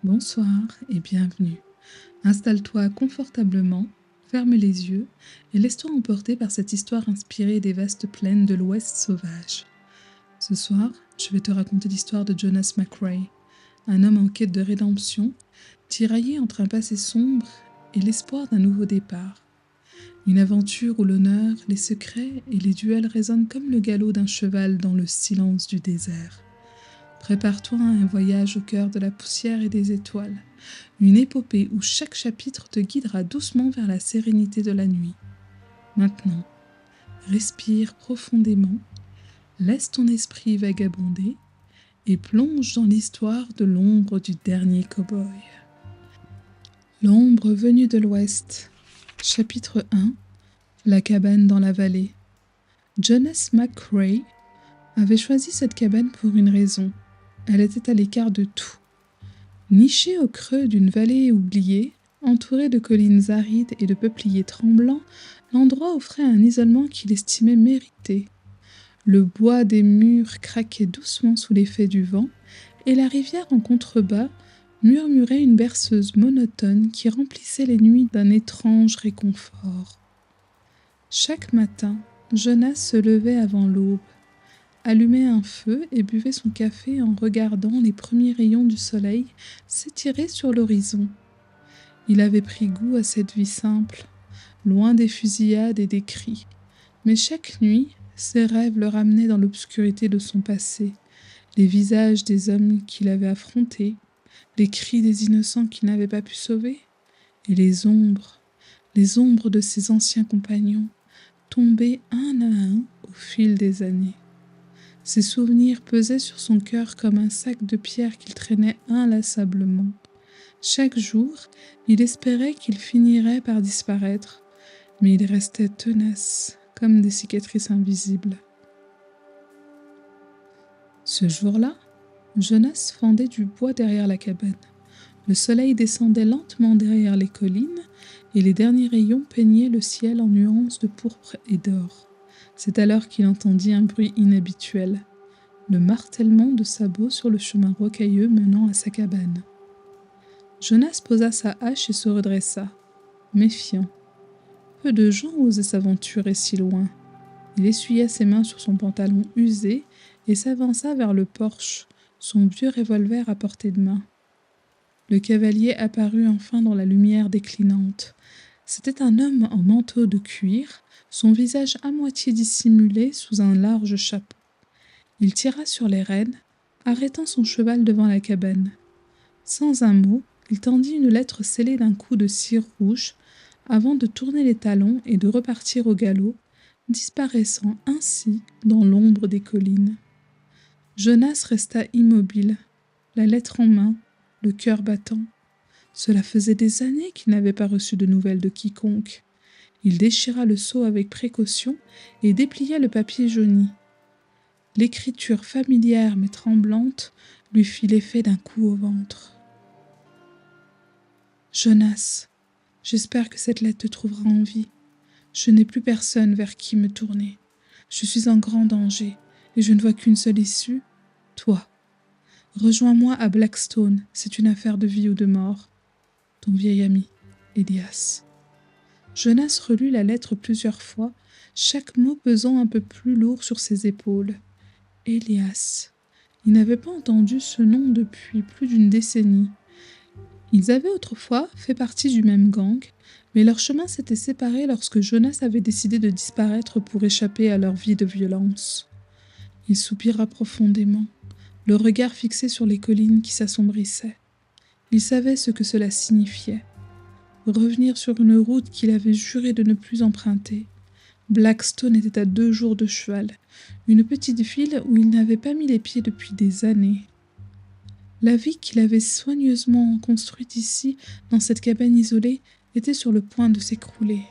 Bonsoir et bienvenue. Installe-toi confortablement, ferme les yeux et laisse-toi emporter par cette histoire inspirée des vastes plaines de l'Ouest sauvage. Ce soir, je vais te raconter l'histoire de Jonas McCrae, un homme en quête de rédemption, tiraillé entre un passé sombre et l'espoir d'un nouveau départ. Une aventure où l'honneur, les secrets et les duels résonnent comme le galop d'un cheval dans le silence du désert. Prépare-toi à un voyage au cœur de la poussière et des étoiles, une épopée où chaque chapitre te guidera doucement vers la sérénité de la nuit. Maintenant, respire profondément, laisse ton esprit vagabonder et plonge dans l'histoire de l'ombre du dernier cow-boy. L'ombre venue de l'ouest. Chapitre 1. La cabane dans la vallée. Jonas McCrae avait choisi cette cabane pour une raison. Elle était à l'écart de tout. Nichée au creux d'une vallée oubliée, entourée de collines arides et de peupliers tremblants, l'endroit offrait un isolement qu'il estimait mérité. Le bois des murs craquait doucement sous l'effet du vent, et la rivière en contrebas murmurait une berceuse monotone qui remplissait les nuits d'un étrange réconfort. Chaque matin, Jonas se levait avant l'aube, allumait un feu et buvait son café en regardant les premiers rayons du soleil s'étirer sur l'horizon. Il avait pris goût à cette vie simple, loin des fusillades et des cris. Mais chaque nuit, ses rêves le ramenaient dans l'obscurité de son passé, les visages des hommes qu'il avait affrontés, les cris des innocents qu'il n'avait pas pu sauver, et les ombres de ses anciens compagnons, tombés un à un au fil des années. Ces souvenirs pesaient sur son cœur comme un sac de pierres qu'il traînait inlassablement. Chaque jour, il espérait qu'il finirait par disparaître, mais il restait tenace, comme des cicatrices invisibles. Ce jour-là, Jonas fendait du bois derrière la cabane. Le soleil descendait lentement derrière les collines et les derniers rayons peignaient le ciel en nuances de pourpre et d'or. C'est alors qu'il entendit un bruit inhabituel, le martèlement de sabots sur le chemin rocailleux menant à sa cabane. Jonas posa sa hache et se redressa, méfiant. Peu de gens osaient s'aventurer si loin. Il essuya ses mains sur son pantalon usé et s'avança vers le porche, son vieux revolver à portée de main. Le cavalier apparut enfin dans la lumière déclinante. C'était un homme en manteau de cuir, son visage à moitié dissimulé sous un large chapeau. Il tira sur les rênes, arrêtant son cheval devant la cabane. Sans un mot, il tendit une lettre scellée d'un coup de cire rouge, avant de tourner les talons et de repartir au galop, disparaissant ainsi dans l'ombre des collines. Jonas resta immobile, la lettre en main, le cœur battant. Cela faisait des années qu'il n'avait pas reçu de nouvelles de quiconque. Il déchira le sceau avec précaution et déplia le papier jauni. L'écriture familière mais tremblante lui fit l'effet d'un coup au ventre. « Jonas, j'espère que cette lettre te trouvera en vie. Je n'ai plus personne vers qui me tourner. Je suis en grand danger et je ne vois qu'une seule issue, toi. Rejoins-moi à Blackstone, c'est une affaire de vie ou de mort. Ton vieil ami, Elias. » Jonas relut la lettre plusieurs fois, chaque mot pesant un peu plus lourd sur ses épaules. Elias. Il n'avait pas entendu ce nom depuis plus d'une décennie. Ils avaient autrefois fait partie du même gang, mais leurs chemins s'étaient séparés lorsque Jonas avait décidé de disparaître pour échapper à leur vie de violence. Il soupira profondément, le regard fixé sur les collines qui s'assombrissaient. Il savait ce que cela signifiait. Revenir sur une route qu'il avait juré de ne plus emprunter. Blackstone était à 2 jours de cheval, une petite ville où il n'avait pas mis les pieds depuis des années. La vie qu'il avait soigneusement construite ici, dans cette cabane isolée, était sur le point de s'écrouler.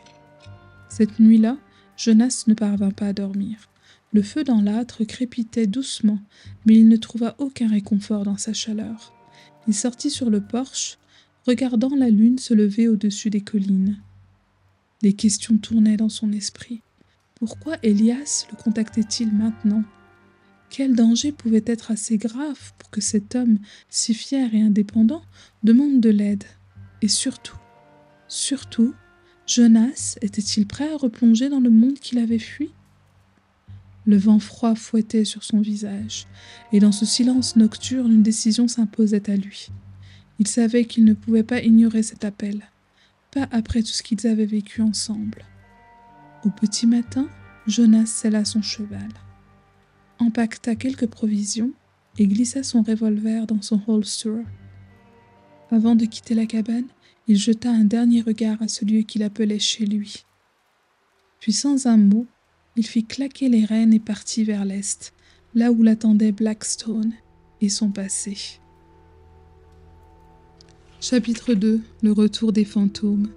Cette nuit-là, Jonas ne parvint pas à dormir. Le feu dans l'âtre crépitait doucement, mais il ne trouva aucun réconfort dans sa chaleur. Il sortit sur le porche, regardant la lune se lever au-dessus des collines. Des questions tournaient dans son esprit. Pourquoi Elias le contactait-il maintenant? Quel danger pouvait être assez grave pour que cet homme, si fier et indépendant, demande de l'aide? Et surtout, Jonas était-il prêt à replonger dans le monde qu'il avait fui? Le vent froid fouettait sur son visage, et dans ce silence nocturne, une décision s'imposait à lui. Il savait qu'il ne pouvait pas ignorer cet appel, pas après tout ce qu'ils avaient vécu ensemble. Au petit matin, Jonas sella son cheval, empaqueta quelques provisions et glissa son revolver dans son holster. Avant de quitter la cabane, il jeta un dernier regard à ce lieu qu'il appelait chez lui. Puis sans un mot, il fit claquer les rênes et partit vers l'est, là où l'attendait Blackstone et son passé. Chapitre 2. Le retour des fantômes.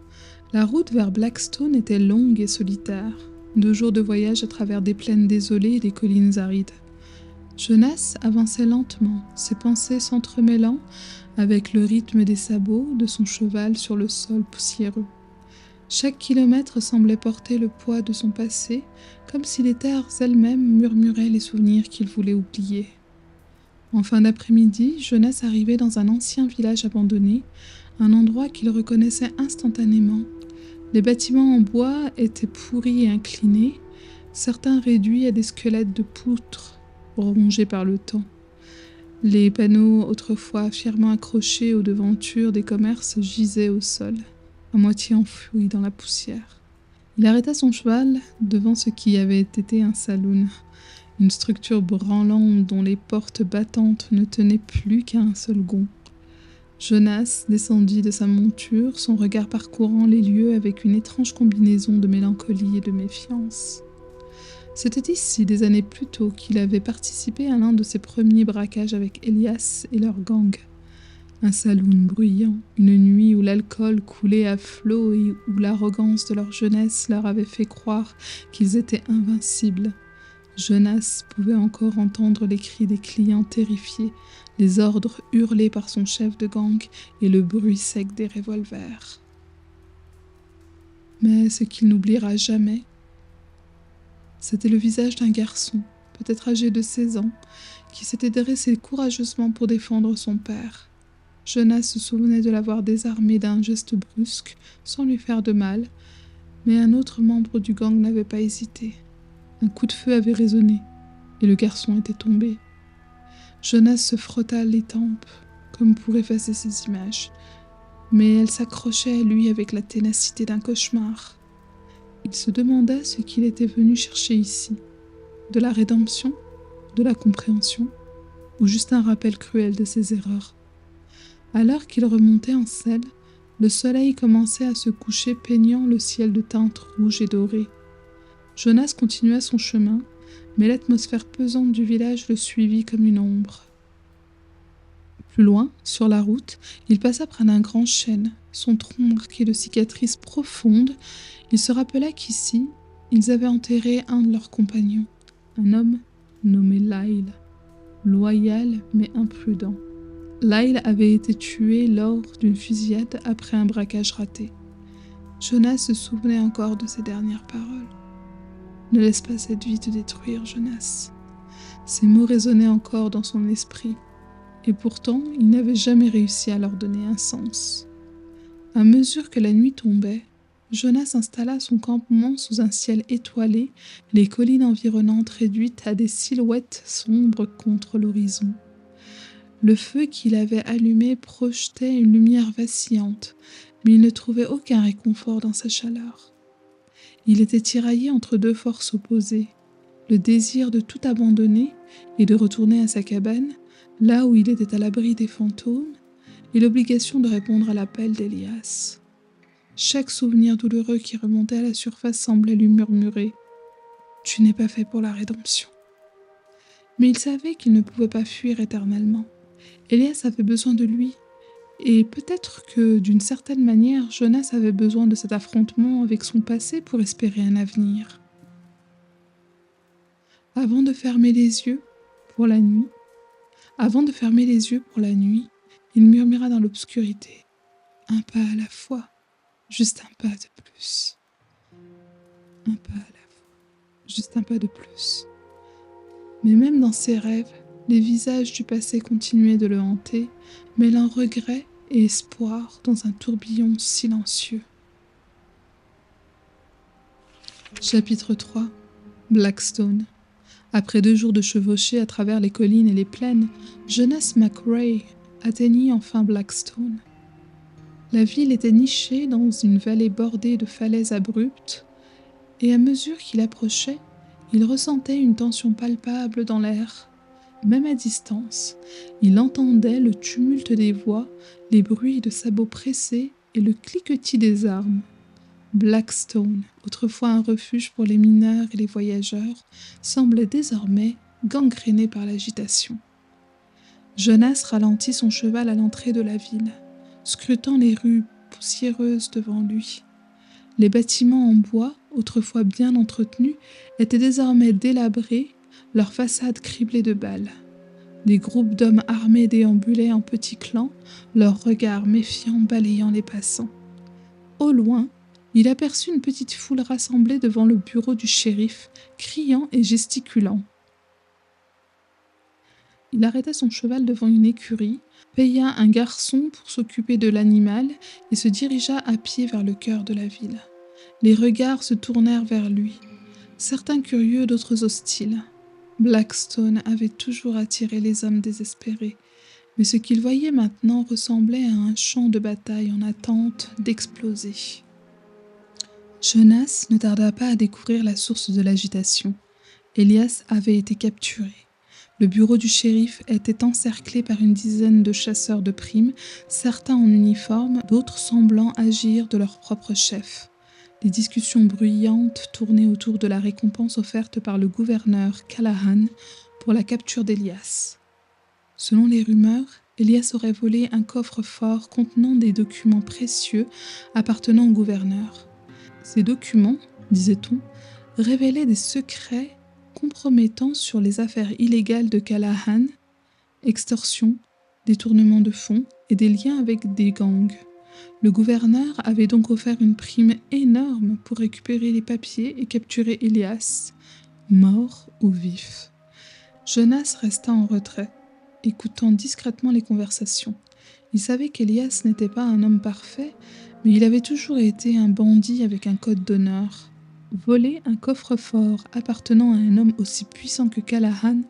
La route vers Blackstone était longue et solitaire. 2 jours de voyage à travers des plaines désolées et des collines arides. Jonas avançait lentement, ses pensées s'entremêlant avec le rythme des sabots de son cheval sur le sol poussiéreux. Chaque kilomètre semblait porter le poids de son passé, comme si les terres elles-mêmes murmuraient les souvenirs qu'il voulait oublier. En fin d'après-midi, Jonas arrivait dans un ancien village abandonné, un endroit qu'il reconnaissait instantanément. Les bâtiments en bois étaient pourris et inclinés, certains réduits à des squelettes de poutres rongés par le temps. Les panneaux, autrefois fièrement accrochés aux devantures des commerces, gisaient au sol, à moitié enfouis dans la poussière. Il arrêta son cheval devant ce qui avait été un saloon, une structure branlante dont les portes battantes ne tenaient plus qu'à un seul gond. Jonas descendit de sa monture, son regard parcourant les lieux avec une étrange combinaison de mélancolie et de méfiance. C'était ici, des années plus tôt, qu'il avait participé à l'un de ses premiers braquages avec Elias et leur gang. Un saloon bruyant, une nuit où l'alcool coulait à flots et où l'arrogance de leur jeunesse leur avait fait croire qu'ils étaient invincibles. Jonas pouvait encore entendre les cris des clients terrifiés, les ordres hurlés par son chef de gang et le bruit sec des revolvers. Mais ce qu'il n'oubliera jamais, c'était le visage d'un garçon, peut-être âgé de 16 ans, qui s'était dressé courageusement pour défendre son père. Jonas se souvenait de l'avoir désarmé d'un geste brusque, sans lui faire de mal, mais un autre membre du gang n'avait pas hésité. Un coup de feu avait résonné, et le garçon était tombé. Jonas se frotta les tempes, comme pour effacer ces images, mais elles s'accrochaient à lui avec la ténacité d'un cauchemar. Il se demanda ce qu'il était venu chercher ici. De la rédemption, de la compréhension, ou juste un rappel cruel de ses erreurs. Alors qu'il remontait en selle, le soleil commençait à se coucher peignant le ciel de teintes rouges et dorées. Jonas continua son chemin, mais l'atmosphère pesante du village le suivit comme une ombre. Plus loin, sur la route, il passa près d'un grand chêne, son tronc marqué de cicatrices profondes. Il se rappela qu'ici, ils avaient enterré un de leurs compagnons, un homme nommé Lyle, loyal mais imprudent. Lyle avait été tué lors d'une fusillade après un braquage raté. Jonas se souvenait encore de ses dernières paroles. « Ne laisse pas cette vie te détruire, Jonas. » Ces mots résonnaient encore dans son esprit, et pourtant il n'avait jamais réussi à leur donner un sens. À mesure que la nuit tombait, Jonas installa son campement sous un ciel étoilé, les collines environnantes réduites à des silhouettes sombres contre l'horizon. Le feu qu'il avait allumé projetait une lumière vacillante, mais il ne trouvait aucun réconfort dans sa chaleur. Il était tiraillé entre 2 forces opposées, le désir de tout abandonner et de retourner à sa cabane, là où il était à l'abri des fantômes, et l'obligation de répondre à l'appel d'Elias. Chaque souvenir douloureux qui remontait à la surface semblait lui murmurer « Tu n'es pas fait pour la rédemption ». Mais il savait qu'il ne pouvait pas fuir éternellement. Elias avait besoin de lui, et peut-être que, d'une certaine manière, Jonas avait besoin de cet affrontement avec son passé pour espérer un avenir. Avant de fermer les yeux pour la nuit, il murmura dans l'obscurité, un pas à la fois, juste un pas de plus. Un pas à la fois, juste un pas de plus. Mais même dans ses rêves, les visages du passé continuaient de le hanter, mêlant regret et espoir dans un tourbillon silencieux. Chapitre 3. Blackstone. Après 2 jours de chevauchée à travers les collines et les plaines, Jonas McRae atteignit enfin Blackstone. La ville était nichée dans une vallée bordée de falaises abruptes, et à mesure qu'il approchait, il ressentait une tension palpable dans l'air. Même à distance, il entendait le tumulte des voix, les bruits de sabots pressés et le cliquetis des armes. Blackstone, autrefois un refuge pour les mineurs et les voyageurs, semblait désormais gangréné par l'agitation. Jonas ralentit son cheval à l'entrée de la ville, scrutant les rues poussiéreuses devant lui. Les bâtiments en bois, autrefois bien entretenus, étaient désormais délabrés, leurs façades criblées de balles. Des groupes d'hommes armés déambulaient en petits clans, leurs regards méfiants balayant les passants. Au loin, il aperçut une petite foule rassemblée devant le bureau du shérif, criant et gesticulant. Il arrêta son cheval devant une écurie, paya un garçon pour s'occuper de l'animal et se dirigea à pied vers le cœur de la ville. Les regards se tournèrent vers lui, certains curieux, d'autres hostiles. Blackstone avait toujours attiré les hommes désespérés, mais ce qu'il voyait maintenant ressemblait à un champ de bataille en attente d'exploser. Jonas ne tarda pas à découvrir la source de l'agitation. Elias avait été capturé. Le bureau du shérif était encerclé par une dizaine de chasseurs de primes, certains en uniforme, d'autres semblant agir de leur propre chef. Des discussions bruyantes tournaient autour de la récompense offerte par le gouverneur Callahan pour la capture d'Elias. Selon les rumeurs, Elias aurait volé un coffre-fort contenant des documents précieux appartenant au gouverneur. Ces documents, disait-on, révélaient des secrets compromettant sur les affaires illégales de Callahan, extorsion, détournement de fonds et des liens avec des gangs. Le gouverneur avait donc offert une prime énorme pour récupérer les papiers et capturer Elias, mort ou vif. Jonas resta en retrait, écoutant discrètement les conversations. Il savait qu'Elias n'était pas un homme parfait, mais il avait toujours été un bandit avec un code d'honneur. Voler un coffre-fort appartenant à un homme aussi puissant que Callahan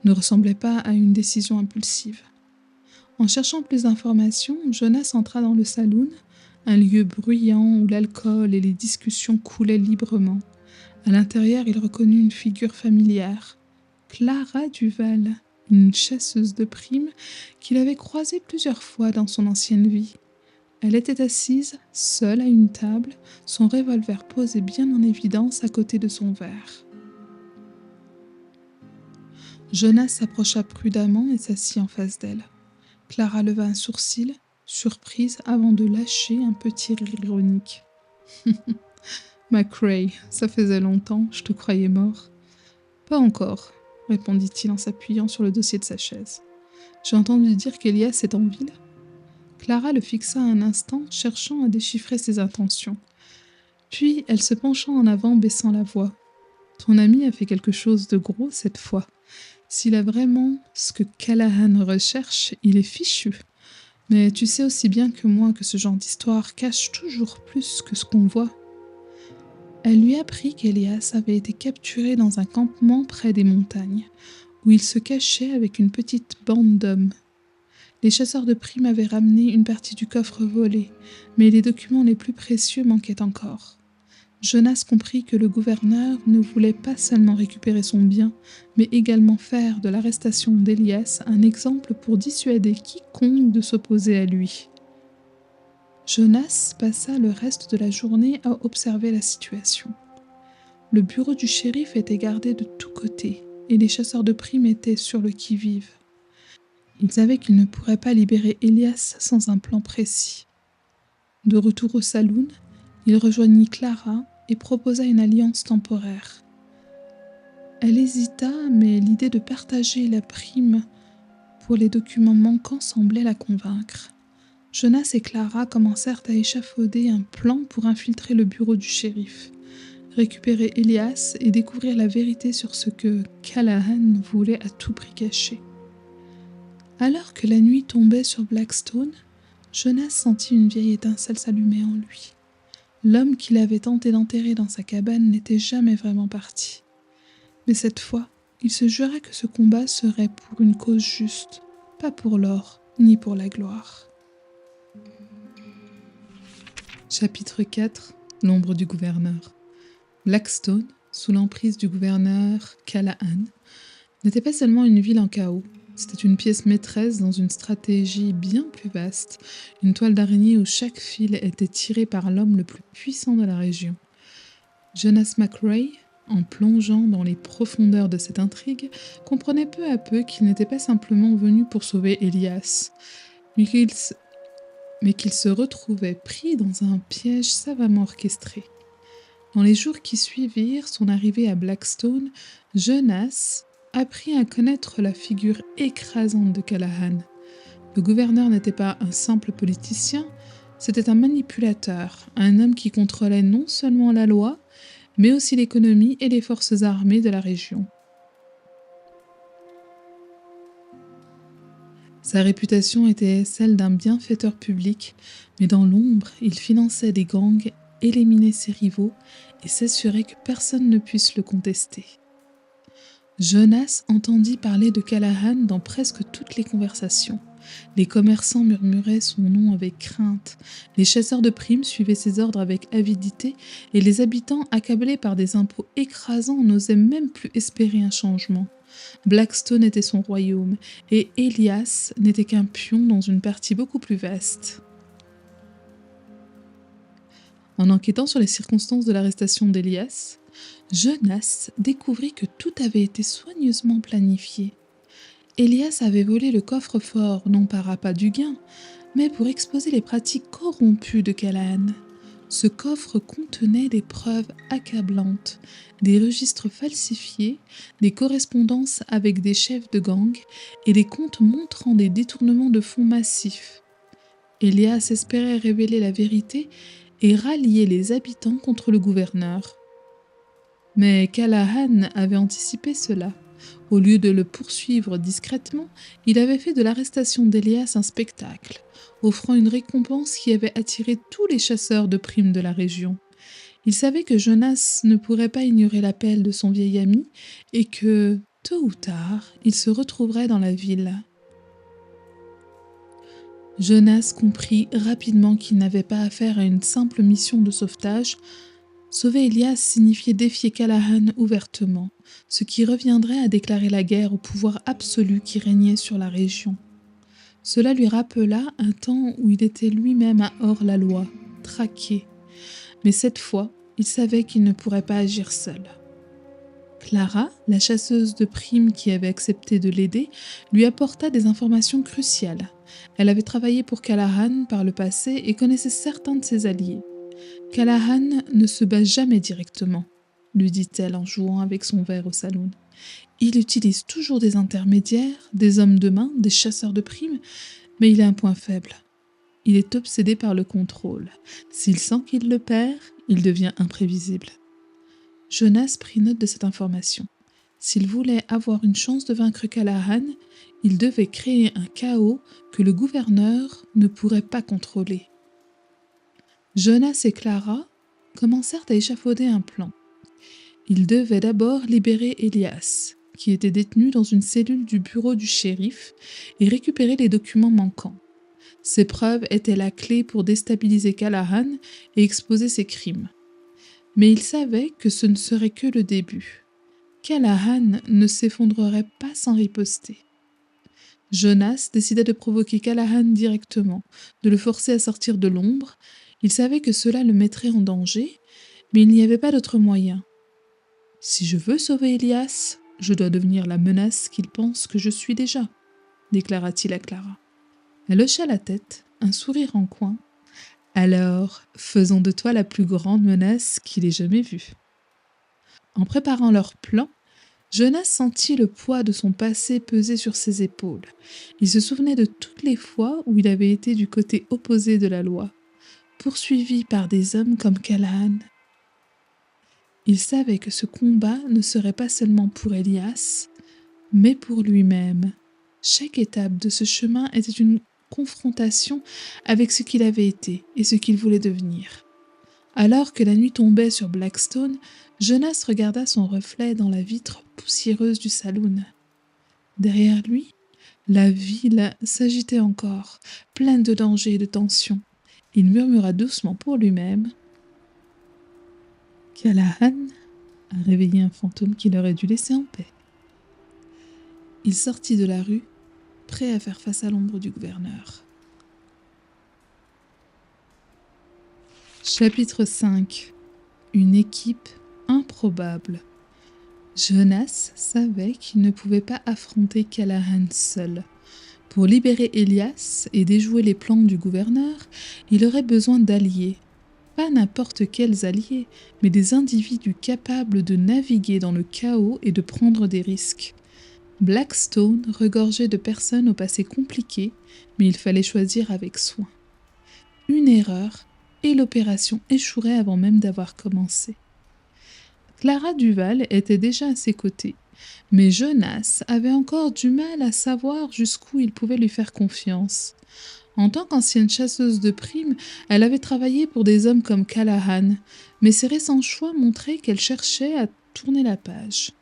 ne ressemblait pas à une décision impulsive. En cherchant plus d'informations, Jonas entra dans le saloon, un lieu bruyant où l'alcool et les discussions coulaient librement. À l'intérieur, il reconnut une figure familière, Clara Duval, une chasseuse de primes qu'il avait croisée plusieurs fois dans son ancienne vie. Elle était assise, seule à une table, son revolver posé bien en évidence à côté de son verre. Jonas s'approcha prudemment et s'assit en face d'elle. Clara leva un sourcil, surprise, avant de lâcher un petit rire ironique. « McRae, ça faisait longtemps, je te croyais mort. »« Pas encore, » répondit-il en s'appuyant sur le dossier de sa chaise. « J'ai entendu dire qu'Elias est en ville. » Clara le fixa un instant, cherchant à déchiffrer ses intentions. Puis, elle se pencha en avant, baissant la voix. « Ton ami a fait quelque chose de gros cette fois. S'il a vraiment ce que Callahan recherche, il est fichu. Mais tu sais aussi bien que moi que ce genre d'histoire cache toujours plus que ce qu'on voit. » Elle lui apprit qu'Elias avait été capturé dans un campement près des montagnes, où il se cachait avec une petite bande d'hommes. Les chasseurs de primes avaient ramené une partie du coffre volé, mais les documents les plus précieux manquaient encore. Jonas comprit que le gouverneur ne voulait pas seulement récupérer son bien, mais également faire de l'arrestation d'Elias un exemple pour dissuader quiconque de s'opposer à lui. Jonas passa le reste de la journée à observer la situation. Le bureau du shérif était gardé de tous côtés, et les chasseurs de primes étaient sur le qui-vive. Ils savaient qu'ils ne pourraient pas libérer Elias sans un plan précis. De retour au saloon, il rejoignit Clara et proposa une alliance temporaire. Elle hésita, mais l'idée de partager la prime pour les documents manquants semblait la convaincre. Jonas et Clara commencèrent à échafauder un plan pour infiltrer le bureau du shérif. récupérer Elias et découvrir la vérité sur ce que Callahan voulait à tout prix cacher. Alors que la nuit tombait sur Blackstone, Jonas sentit une vieille étincelle s'allumer en lui. L'homme qu'il avait tenté d'enterrer dans sa cabane n'était jamais vraiment parti. Mais cette fois, il se jura que ce combat serait pour une cause juste, pas pour l'or ni pour la gloire. Chapitre 4. L'ombre du gouverneur. Blackstone, sous l'emprise du gouverneur Callahan, n'était pas seulement une ville en chaos, c'était une pièce maîtresse dans une stratégie bien plus vaste, une toile d'araignée où chaque fil était tiré par l'homme le plus puissant de la région. Jonas McRae, en plongeant dans les profondeurs de cette intrigue, comprenait peu à peu qu'il n'était pas simplement venu pour sauver Elias, mais qu'il se retrouvait pris dans un piège savamment orchestré. Dans les jours qui suivirent son arrivée à Blackstone, Jonas apprit à connaître la figure écrasante de Callahan. Le gouverneur n'était pas un simple politicien, c'était un manipulateur, un homme qui contrôlait non seulement la loi, mais aussi l'économie et les forces armées de la région. Sa réputation était celle d'un bienfaiteur public, mais dans l'ombre, il finançait des gangs, éliminait ses rivaux et s'assurait que personne ne puisse le contester. Jonas entendit parler de Callahan dans presque toutes les conversations. Les commerçants murmuraient son nom avec crainte, les chasseurs de primes suivaient ses ordres avec avidité et les habitants, accablés par des impôts écrasants, n'osaient même plus espérer un changement. Blackstone était son royaume et Elias n'était qu'un pion dans une partie beaucoup plus vaste. En enquêtant sur les circonstances de l'arrestation d'Elias, Jonas découvrit que tout avait été soigneusement planifié. Elias avait volé le coffre-fort non par appât du gain, mais pour exposer les pratiques corrompues de Callahan. Ce coffre contenait des preuves accablantes, des registres falsifiés, des correspondances avec des chefs de gang et des comptes montrant des détournements de fonds massifs. Elias espérait révéler la vérité et rallier les habitants contre le gouverneur. Mais Callahan avait anticipé cela. Au lieu de le poursuivre discrètement, il avait fait de l'arrestation d'Elias un spectacle, offrant une récompense qui avait attiré tous les chasseurs de primes de la région. Il savait que Jonas ne pourrait pas ignorer l'appel de son vieil ami et que, tôt ou tard, il se retrouverait dans la ville. Jonas comprit rapidement qu'il n'avait pas affaire à une simple mission de sauvetage. Sauver Elias signifiait défier Callahan ouvertement, ce qui reviendrait à déclarer la guerre au pouvoir absolu qui régnait sur la région. Cela lui rappela un temps où il était lui-même un hors-la-loi, traqué. Mais cette fois, il savait qu'il ne pourrait pas agir seul. Clara, la chasseuse de primes qui avait accepté de l'aider, lui apporta des informations cruciales. Elle avait travaillé pour Callahan par le passé et connaissait certains de ses alliés. Callahan ne se bat jamais directement, lui dit-elle en jouant avec son verre au saloon. Il utilise toujours des intermédiaires, des hommes de main, des chasseurs de primes, mais il a un point faible. Il est obsédé par le contrôle. S'il sent qu'il le perd, il devient imprévisible. Jonas prit note de cette information. S'il voulait avoir une chance de vaincre Callahan, il devait créer un chaos que le gouverneur ne pourrait pas contrôler. Jonas et Clara commencèrent à échafauder un plan. Ils devaient d'abord libérer Elias, qui était détenu dans une cellule du bureau du shérif, et récupérer les documents manquants. Ces preuves étaient la clé pour déstabiliser Callahan et exposer ses crimes. Mais ils savaient que ce ne serait que le début. Callahan ne s'effondrerait pas sans riposter. Jonas décida de provoquer Callahan directement, de le forcer à sortir de l'ombre. Il savait que cela le mettrait en danger, mais il n'y avait pas d'autre moyen. « Si je veux sauver Elias, je dois devenir la menace qu'il pense que je suis déjà, » déclara-t-il à Clara. Elle hocha la tête, un sourire en coin. « Alors, faisons de toi la plus grande menace qu'il ait jamais vue. » En préparant leur plan, Jonas sentit le poids de son passé peser sur ses épaules. Il se souvenait de toutes les fois où il avait été du côté opposé de la loi, poursuivi par des hommes comme Callahan. Il savait que ce combat ne serait pas seulement pour Elias, mais pour lui-même. Chaque étape de ce chemin était une confrontation avec ce qu'il avait été et ce qu'il voulait devenir. Alors que la nuit tombait sur Blackstone, Jonas regarda son reflet dans la vitre poussiéreuse du saloon. Derrière lui, la ville s'agitait encore, pleine de dangers et de tensions. Il murmura doucement pour lui-même. Callahan a réveillé un fantôme qu'il aurait dû laisser en paix. Il sortit de la rue, prêt à faire face à l'ombre du gouverneur. Chapitre 5. Une équipe improbable. Jonas savait qu'il ne pouvait pas affronter Callahan seul. Pour libérer Elias et déjouer les plans du gouverneur, il aurait besoin d'alliés. Pas n'importe quels alliés, mais des individus capables de naviguer dans le chaos et de prendre des risques. Blackstone regorgeait de personnes au passé compliqué, mais il fallait choisir avec soin. Une erreur, et l'opération échouerait avant même d'avoir commencé. Clara Duval était déjà à ses côtés, mais Jonas avait encore du mal à savoir jusqu'où il pouvait lui faire confiance. En tant qu'ancienne chasseuse de primes, elle avait travaillé pour des hommes comme Callahan, mais ses récents choix montraient qu'elle cherchait à tourner la page.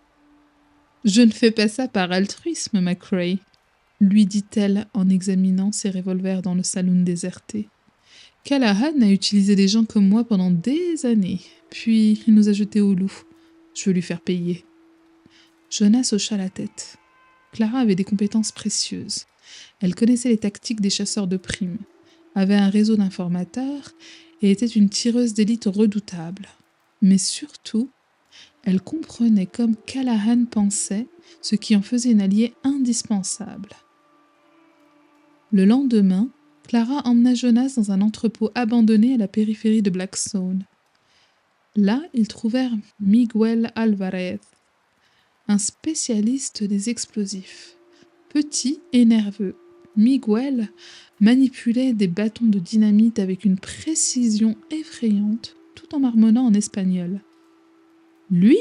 « Je ne fais pas ça par altruisme, McCrae », lui dit-elle en examinant ses revolvers dans le saloon déserté. « Callahan a utilisé des gens comme moi pendant des années, puis il nous a jetés au loup. Je veux lui faire payer. » Jonas hocha la tête. Clara avait des compétences précieuses. Elle connaissait les tactiques des chasseurs de primes, avait un réseau d'informateurs et était une tireuse d'élite redoutable. Mais surtout, elle comprenait comme Callahan pensait, ce qui en faisait une alliée indispensable. Le lendemain, Clara emmena Jonas dans un entrepôt abandonné à la périphérie de Blackstone. Là, ils trouvèrent Miguel Alvarez, un spécialiste des explosifs. Petit et nerveux, Miguel manipulait des bâtons de dynamite avec une précision effrayante, tout en marmonnant en espagnol. « Lui »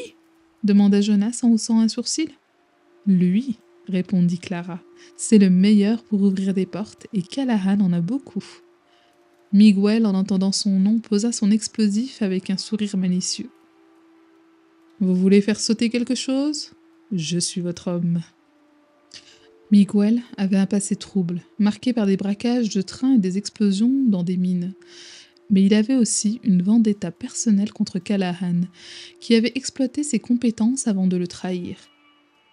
demanda Jonas en haussant un sourcil. « Lui » répondit Clara. « C'est le meilleur pour ouvrir des portes et Callahan en a beaucoup. » Miguel, en entendant son nom, posa son explosif avec un sourire malicieux. « Vous voulez faire sauter quelque chose ? Je suis votre homme. » Miguel avait un passé trouble, marqué par des braquages de trains et des explosions dans des mines. Mais il avait aussi une vendetta personnelle contre Callahan, qui avait exploité ses compétences avant de le trahir.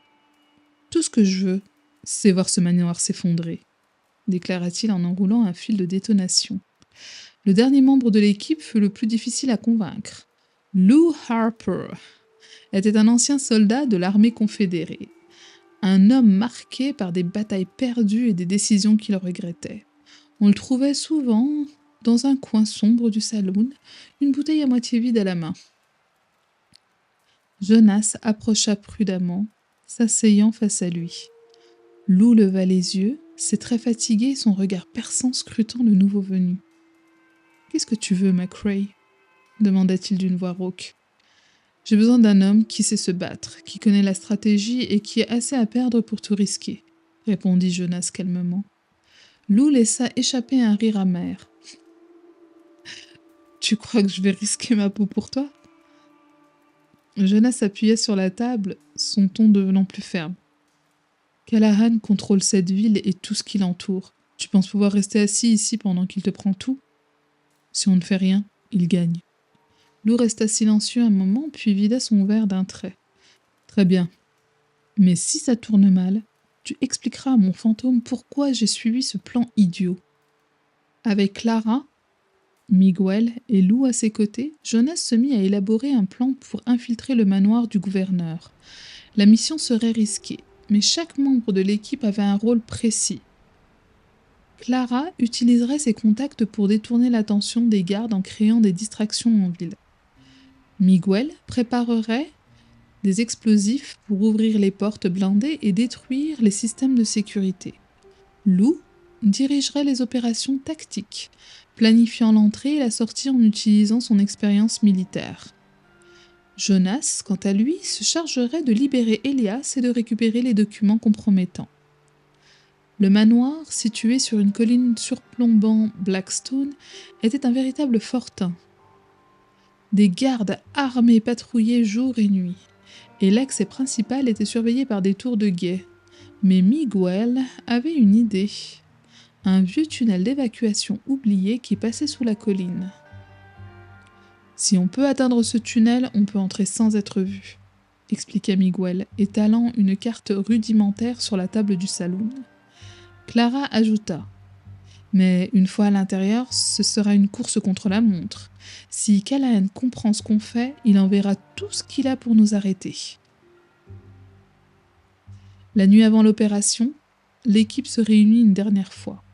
« Tout ce que je veux, c'est voir ce manoir s'effondrer, » déclara-t-il en enroulant un fil de détonation. Le dernier membre de l'équipe fut le plus difficile à convaincre. Lou Harper était un ancien soldat de l'armée confédérée, un homme marqué par des batailles perdues et des décisions qu'il regrettait. On le trouvait souvent dans un coin sombre du saloon, une bouteille à moitié vide à la main. Jonas approcha prudemment, s'asseyant face à lui. Lou leva les yeux, c'est très fatigué, son regard perçant scrutant le nouveau venu. « Qu'est-ce que tu veux, McCrae » demanda-t-il d'une voix rauque. « J'ai besoin d'un homme qui sait se battre, qui connaît la stratégie et qui est assez à perdre pour tout risquer, » répondit Jonas calmement. Lou laissa échapper un rire amer. « Tu crois que je vais risquer ma peau pour toi ?» Jonas s'appuya sur la table, son ton devenant plus ferme. « Callahan contrôle cette ville et tout ce qui l'entoure. Tu penses pouvoir rester assis ici pendant qu'il te prend tout ? Si on ne fait rien, il gagne. » Lou resta silencieux un moment, puis vida son verre d'un trait. « Très bien. Mais si ça tourne mal, tu expliqueras à mon fantôme pourquoi j'ai suivi ce plan idiot. » Avec Clara, Miguel et Lou à ses côtés, Jonas se mit à élaborer un plan pour infiltrer le manoir du gouverneur. La mission serait risquée, mais chaque membre de l'équipe avait un rôle précis. Clara utiliserait ses contacts pour détourner l'attention des gardes en créant des distractions en ville. Miguel préparerait des explosifs pour ouvrir les portes blindées et détruire les systèmes de sécurité. Lou dirigerait les opérations tactiques, planifiant l'entrée et la sortie en utilisant son expérience militaire. Jonas, quant à lui, se chargerait de libérer Elias et de récupérer les documents compromettants. Le manoir, situé sur une colline surplombant Blackstone, était un véritable fortin. Des gardes armés patrouillaient jour et nuit, et l'accès principal était surveillé par des tours de guet. Mais Miguel avait une idée. Un vieux tunnel d'évacuation oublié qui passait sous la colline. Si on peut atteindre ce tunnel, on peut entrer sans être vu, expliqua Miguel, étalant une carte rudimentaire sur la table du salon. Clara ajouta: mais une fois à l'intérieur, ce sera une course contre la montre. Si Callahan comprend ce qu'on fait, il enverra tout ce qu'il a pour nous arrêter. La nuit avant l'opération, l'équipe se réunit une dernière fois.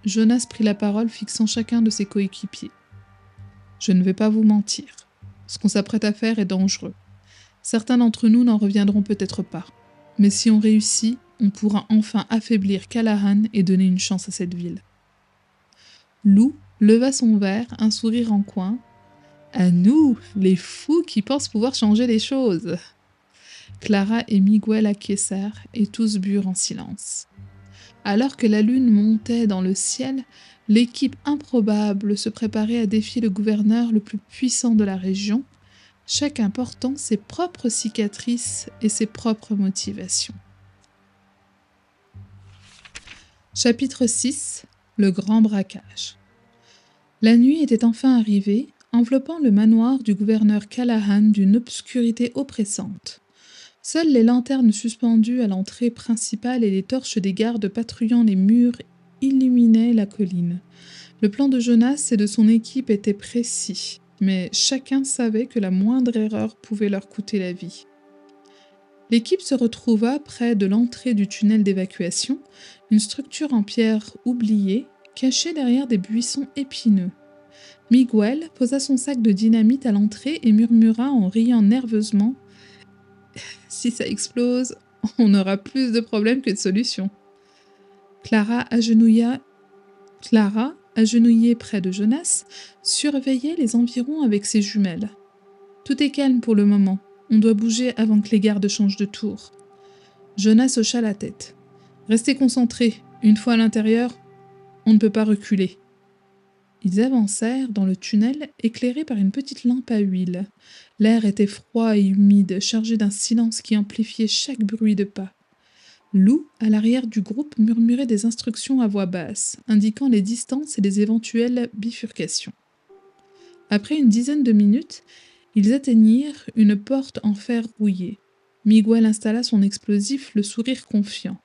Jonas prit la parole, fixant chacun de ses coéquipiers. Je ne vais pas vous mentir. Ce qu'on s'apprête à faire est dangereux. Certains d'entre nous n'en reviendront peut-être pas. Mais si on réussit, on pourra enfin affaiblir Callahan et donner une chance à cette ville. Lou leva son verre, un sourire en coin. À nous, les fous qui pensent pouvoir changer les choses. Clara et Miguel acquiescèrent et tous burent en silence. Alors que la lune montait dans le ciel, l'équipe improbable se préparait à défier le gouverneur le plus puissant de la région, chacun portant ses propres cicatrices et ses propres motivations. Chapitre 6 : Le grand braquage. La nuit était enfin arrivée, enveloppant le manoir du gouverneur Callahan d'une obscurité oppressante. Seules les lanternes suspendues à l'entrée principale et les torches des gardes patrouillant les murs illuminaient la colline. Le plan de Jonas et de son équipe était précis, mais chacun savait que la moindre erreur pouvait leur coûter la vie. L'équipe se retrouva près de l'entrée du tunnel d'évacuation, une structure en pierre oubliée, cachée derrière des buissons épineux. Miguel posa son sac de dynamite à l'entrée et murmura en riant nerveusement: « Si ça explose, on aura plus de problèmes que de solutions. » Clara, agenouillée près de Jonas, surveillait les environs avec ses jumelles. « Tout est calme pour le moment. On doit bouger avant que les gardes changent de tour. » Jonas hocha la tête. « Restez concentrés. Une fois à l'intérieur, on ne peut pas reculer. » Ils avancèrent dans le tunnel, éclairé par une petite lampe à huile. L'air était froid et humide, chargé d'un silence qui amplifiait chaque bruit de pas. Lou, à l'arrière du groupe, murmurait des instructions à voix basse, indiquant les distances et les éventuelles bifurcations. Après une dizaine de minutes, ils atteignirent une porte en fer rouillé. Miguel installa son explosif, le sourire confiant.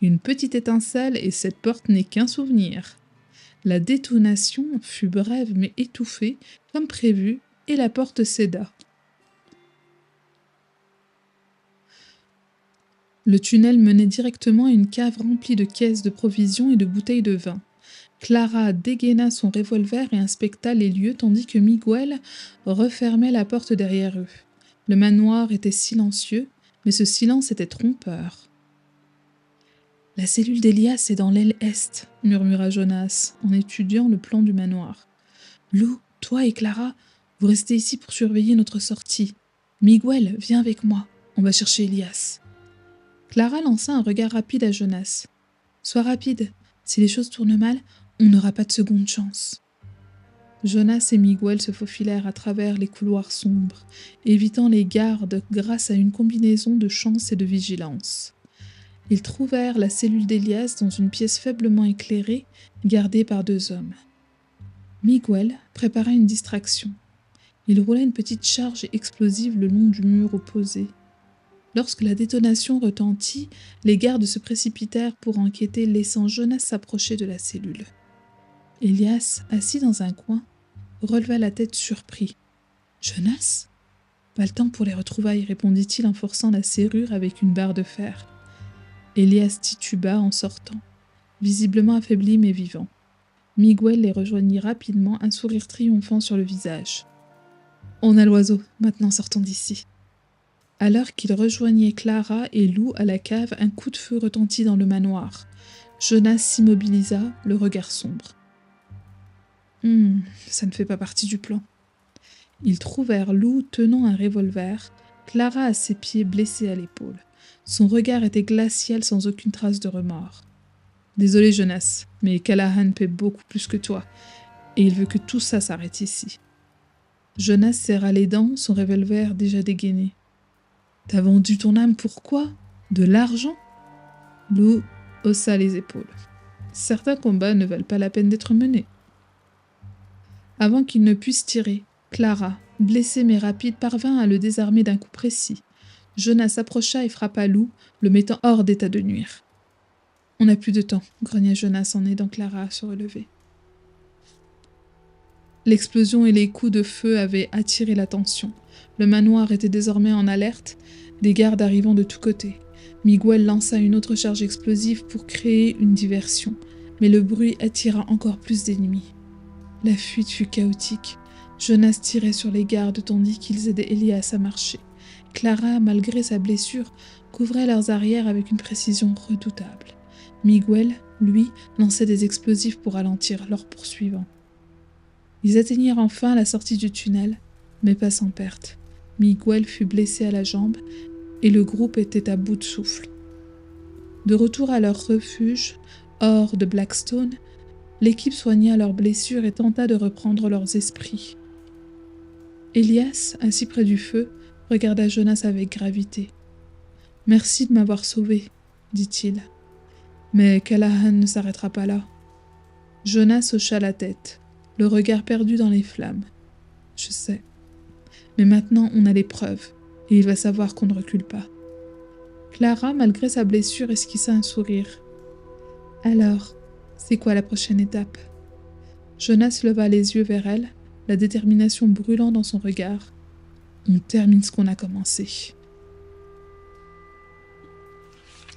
Une petite étincelle et cette porte n'est qu'un souvenir. La détonation fut brève mais étouffée, comme prévu, et la porte céda. Le tunnel menait directement à une cave remplie de caisses de provisions et de bouteilles de vin. Clara dégaina son revolver et inspecta les lieux tandis que Miguel refermait la porte derrière eux. Le manoir était silencieux, mais ce silence était trompeur. « La cellule d'Elias est dans l'aile est, » murmura Jonas, en étudiant le plan du manoir. « Lou, toi et Clara, vous restez ici pour surveiller notre sortie. Miguel, viens avec moi, on va chercher Elias. » Clara lança un regard rapide à Jonas. « Sois rapide, si les choses tournent mal, on n'aura pas de seconde chance. » Jonas et Miguel se faufilèrent à travers les couloirs sombres, évitant les gardes grâce à une combinaison de chance et de vigilance. Ils trouvèrent la cellule d'Elias dans une pièce faiblement éclairée, gardée par 2 hommes. Miguel prépara une distraction. Il roula une petite charge explosive le long du mur opposé. Lorsque la détonation retentit, les gardes se précipitèrent pour enquêter, laissant Jonas s'approcher de la cellule. Elias, assis dans un coin, releva la tête surpris. « Jonas ? » ?»« Pas le temps pour les retrouvailles, » répondit-il en forçant la serrure avec une barre de fer. Elias tituba en sortant, visiblement affaibli mais vivant. Miguel les rejoignit rapidement, un sourire triomphant sur le visage. « On a l'oiseau, maintenant sortons d'ici. » Alors qu'il rejoignait Clara et Lou à la cave, un coup de feu retentit dans le manoir. Jonas s'immobilisa, le regard sombre. « Ça ne fait pas partie du plan. » Ils trouvèrent Lou tenant un revolver, Clara à ses pieds blessée à l'épaule. Son regard était glacial sans aucune trace de remords. « Désolé, Jonas, mais Callahan paie beaucoup plus que toi, et il veut que tout ça s'arrête ici. » Jonas serra les dents, son revolver déjà dégainé. « T'as vendu ton âme pour quoi? De l'argent ?» Lou haussa les épaules. « Certains combats ne valent pas la peine d'être menés. » Avant qu'il ne puisse tirer, Clara, blessée mais rapide, parvint à le désarmer d'un coup précis. Jonas s'approcha et frappa Lou, le mettant hors d'état de nuire. « On n'a plus de temps, » grogna Jonas en aidant Clara à se relever. L'explosion et les coups de feu avaient attiré l'attention. Le manoir était désormais en alerte, des gardes arrivant de tous côtés. Miguel lança une autre charge explosive pour créer une diversion, mais le bruit attira encore plus d'ennemis. La fuite fut chaotique. Jonas tirait sur les gardes tandis qu'ils aidaient Elias à marcher. Clara, malgré sa blessure, couvrait leurs arrières avec une précision redoutable. Miguel, lui, lançait des explosifs pour ralentir leurs poursuivants. Ils atteignirent enfin la sortie du tunnel, mais pas sans perte. Miguel fut blessé à la jambe et le groupe était à bout de souffle. De retour à leur refuge, hors de Blackstone, l'équipe soigna leurs blessures et tenta de reprendre leurs esprits. Elias, assis près du feu, regarda Jonas avec gravité. « Merci de m'avoir sauvé, » dit-il. « Mais Callahan ne s'arrêtera pas là. » Jonas hocha la tête, le regard perdu dans les flammes. « Je sais. Mais maintenant on a les preuves, et il va savoir qu'on ne recule pas. » Clara, malgré sa blessure, esquissa un sourire. « Alors, c'est quoi la prochaine étape ?» Jonas leva les yeux vers elle, la détermination brûlant dans son regard. « On termine ce qu'on a commencé. »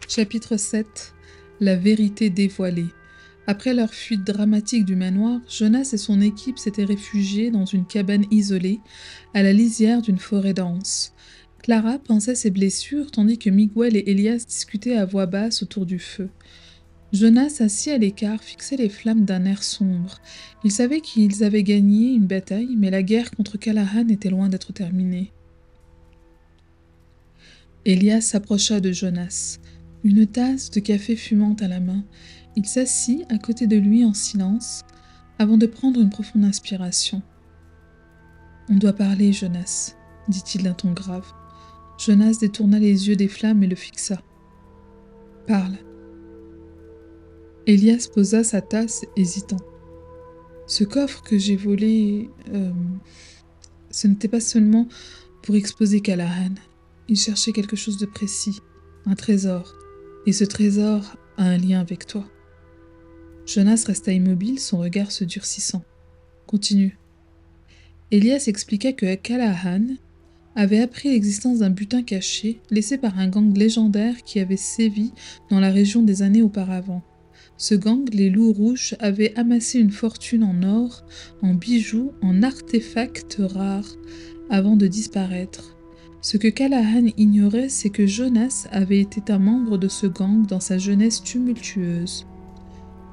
Chapitre 7. La vérité dévoilée. Après leur fuite dramatique du manoir, Jonas et son équipe s'étaient réfugiés dans une cabane isolée, à la lisière d'une forêt dense. Clara pansait ses blessures tandis que Miguel et Elias discutaient à voix basse autour du feu. Jonas, assis à l'écart, fixait les flammes d'un air sombre. Il savait qu'ils avaient gagné une bataille, mais la guerre contre Callahan était loin d'être terminée. Elias s'approcha de Jonas, une tasse de café fumante à la main. Il s'assit à côté de lui en silence, avant de prendre une profonde inspiration. « On doit parler, Jonas, » dit-il d'un ton grave. Jonas détourna les yeux des flammes et le fixa. « Parle. » Elias posa sa tasse, hésitant. « Ce coffre que j'ai volé, ce n'était pas seulement pour exposer Callahan. Il cherchait quelque chose de précis, un trésor, et ce trésor a un lien avec toi. » Jonas resta immobile, son regard se durcissant. « Continue. » Elias expliqua que Callahan avait appris l'existence d'un butin caché laissé par un gang légendaire qui avait sévi dans la région des années auparavant. Ce gang, les Loups Rouges, avait amassé une fortune en or, en bijoux, en artefacts rares, avant de disparaître. Ce que Callahan ignorait, c'est que Jonas avait été un membre de ce gang dans sa jeunesse tumultueuse.